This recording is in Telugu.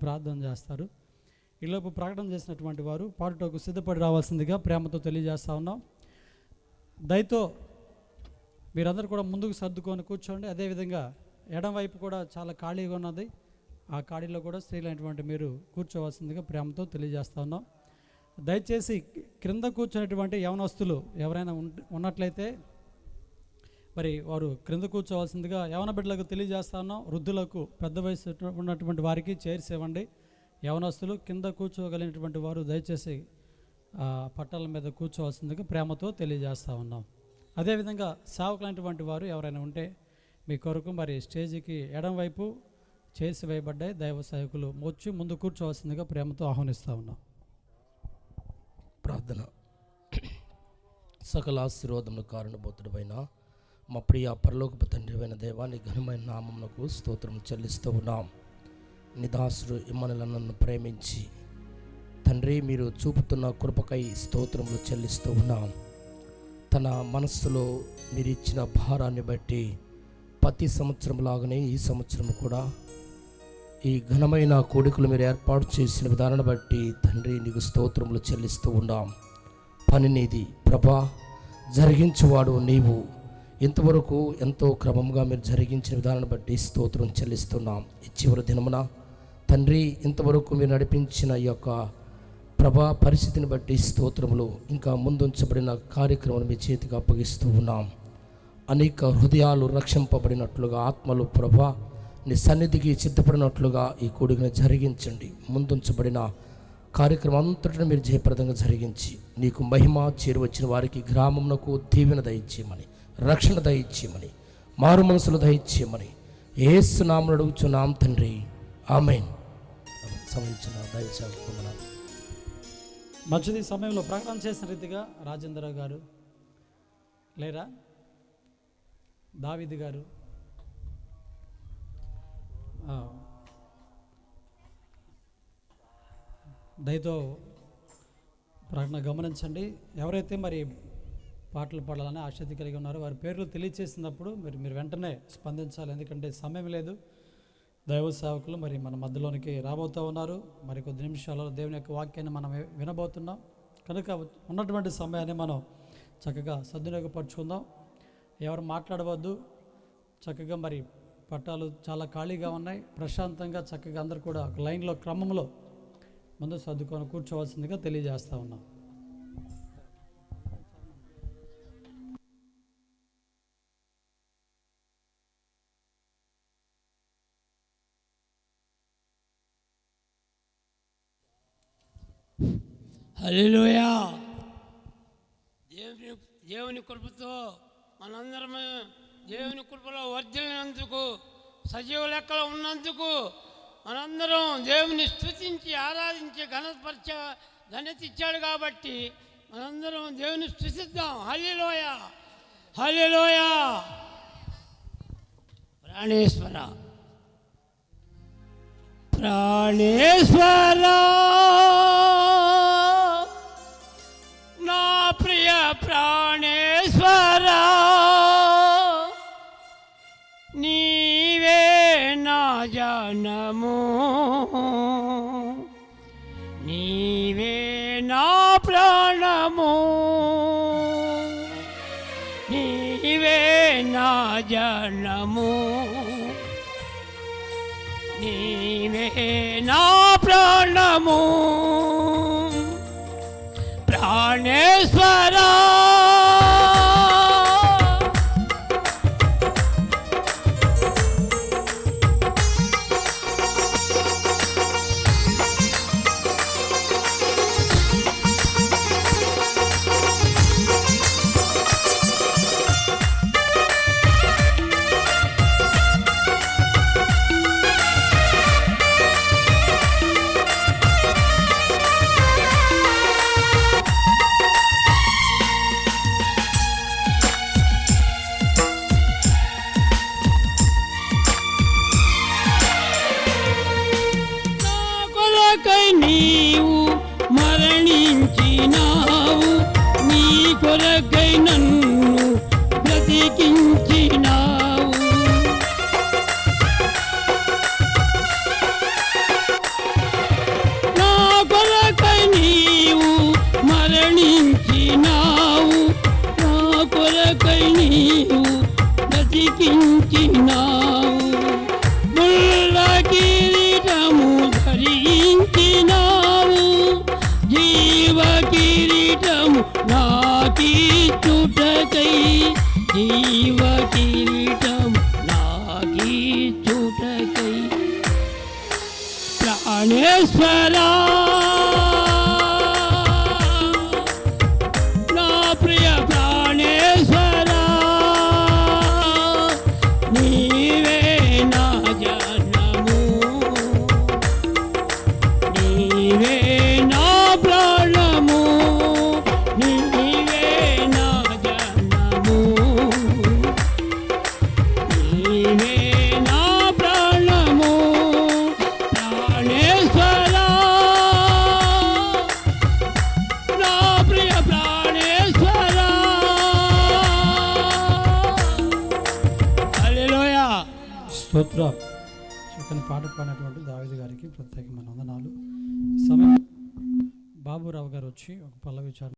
ప్రార్థన చేస్తారు. ఈలోపు ప్రకటన చేసినటువంటి వారు పాటుటకు సిద్ధపడి రావాల్సిందిగా ప్రేమతో తెలియజేస్తా ఉన్నాం. దయతో మీరందరూ కూడా ముందుకు సర్దుకొని కూర్చోండి. అదేవిధంగా ఎడమవైపు కూడా చాలా ఖాళీగా ఉన్నది, ఆ ఖాళీలో కూడా స్త్రీలైనటువంటి మీరు కూర్చోవలసిందిగా ప్రేమతో తెలియజేస్తా ఉన్నాం. దయచేసి క్రింద కూర్చున్నటువంటి యవనస్తులు ఎవరైనా ఉన్నట్లయితే మరి వారు క్రింద కూర్చోవలసిందిగా యవన బిడ్డలకు తెలియజేస్తా ఉన్నాం. వృద్ధులకు, పెద్ద వయసు ఉన్నటువంటి వారికి చైర్స్ ఇవ్వండి. యవనస్తులు కింద కూర్చోగలిగినటువంటి వారు దయచేసి పట్టాల మీద కూర్చోవలసిందిగా ప్రేమతో తెలియజేస్తూ ఉన్నాం. అదేవిధంగా సేవకులైనటువంటి వారు ఎవరైనా ఉంటే మీ కొరకు మరి స్టేజీకి ఎడం వైపు చైర్స్ వేయబడ్డాయి. దైవ సేవకులు వచ్చి ముందు కూర్చోవలసిందిగా ప్రేమతో ఆహ్వానిస్తూ ఉన్నాం. ప్రార్థన. సకల ఆశీర్వాదములకు కారణభూతుడైన మా ప్రియ పరలోకపు తండ్రివైన దేవాన్ని ఘనమైన నామమునకు స్తోత్రం చెల్లిస్తూ ఉన్నాం. నిదాసుడు ఇమ్మనుల నన్ను ప్రేమించి తండ్రి మీరు చూపుతున్న కృపకై స్తోత్రములు చెల్లిస్తూ ఉన్నాం. తన మనస్సులో మీరు ఇచ్చిన భారాన్ని బట్టి ప్రతి సంవత్సరం లాగానే ఈ సంవత్సరం కూడా ఈ ఘనమైన కోడికలు మీరు ఏర్పాటు చేసిన విధానాన్ని బట్టి తండ్రి నీకు స్తోత్రములు చెల్లిస్తూ ఉన్నాం. పని నీది ప్రభా, జరిగించేవాడు నీవు. ఇంతవరకు ఎంతో క్రమంగా మీరు జరిగించిన విధానాన్ని బట్టి స్తోత్రం చెల్లిస్తున్నాం. ఈ చివరి దినమున తండ్రి ఇంతవరకు మీరు నడిపించిన ఈ యొక్క ప్రభా పరిస్థితిని బట్టి స్తోత్రములు. ఇంకా ముందుంచబడిన కార్యక్రమాన్ని మీ చేతికి అప్పగిస్తూ ఉన్నాం. అనేక హృదయాలు రక్షింపబడినట్లుగా, ఆత్మలు ప్రభా నీ సన్నిధికి సిద్ధపడినట్లుగా ఈ కూడికను జరిగించండి. ముందుంచబడిన కార్యక్రమం అంతటిని మీరు జయప్రదంగా జరిగించి నీకు మహిమ చేరువచ్చిన వారికి గ్రామమునకు దీవెన దయచేయమని, రక్షణ దయచేయమని, మారు మనసులు దయచేయమని యేసు నామమున అడుగుచున్నాం తండ్రి, ఆమేన్. సమయించిన దైవ సేవకులు మంచిది. సమయంలో ప్రకటన చేసిన రీతిగా రాజేంద్ర గారు లేరా, దావీద్ గారు, దయతో ప్రకటన గమనించండి. ఎవరైతే మరి పాటలు పాడాలని ఆసక్తి కలిగి ఉన్నారో వారి పేర్లు తెలియచేసినప్పుడు మీరు వెంటనే స్పందించాలి. ఎందుకంటే సమయం లేదు. దైవ సేవకులు మరి మన మధ్యలోనికి రాబోతూ ఉన్నారు. మరి కొద్ది నిమిషాలలో దేవుని యొక్క వాక్యాన్ని మనం వినబోతున్నాం కనుక ఉన్నటువంటి సమయాన్ని మనం చక్కగా సద్వినియోగపరుచుకుందాం. ఎవరు మాట్లాడవద్దు. చక్కగా మరి పట్టాలు చాలా ఖాళీగా ఉన్నాయి. ప్రశాంతంగా చక్కగా అందరూ కూడా ఒక లైన్లో క్రమంలో ముందు సర్దుకొని కూర్చోవలసిందిగా తెలియజేస్తూ ఉన్నాం. హల్లెలూయా. దేవుని కృపతో మనందరం దేవుని కృపలో వర్ధిల్లినందుకు, సజీవ లెక్కలో ఉన్నందుకు మనందరం దేవుని స్తుతించి ఆరాధించి ఘనత ఇచ్చాడు కాబట్టి మనందరం దేవుని స్తుతిద్దాం. హల్లెలూయా, హల్లెలూయా. ప్రాణేశ్వర, ప్రాణేశ్వర, నా ప్రియ ప్రాణేశ్వర, నీవే నా జనము, నీవే నా ప్రాణము, నీవే నా జనము, నీవే నా ప్రాణము, ప్రాణేశ్వర. నీవు మరణించినావు, నీ కొరకై నన్ను బ్రతికించినావు. ధరించినావు ముళ్ళ కిరీటము ధరించినావు జీవ కిరీటము నాకీచుటకై జీవ కిరీటము నాకీచుటకై ప్రాణేశ్వరా నా ప్రియ ప్రాణేశ్వరా నీవే నా జనము నీవే నా ప్రాణము నీవే నా జనము నీవే నా ప్రాణము ప్రాణేశ్వరా నా ప్రియ ప్రాణేశ్వరా హల్లెలూయా. స్తోత్రం. చక్కని పాట పాడినటువంటి దావీదు గారికి ప్రత్యేకమైన వందనాలు. సమయం బాబురావు గారు వచ్చి ఒక పల్లవి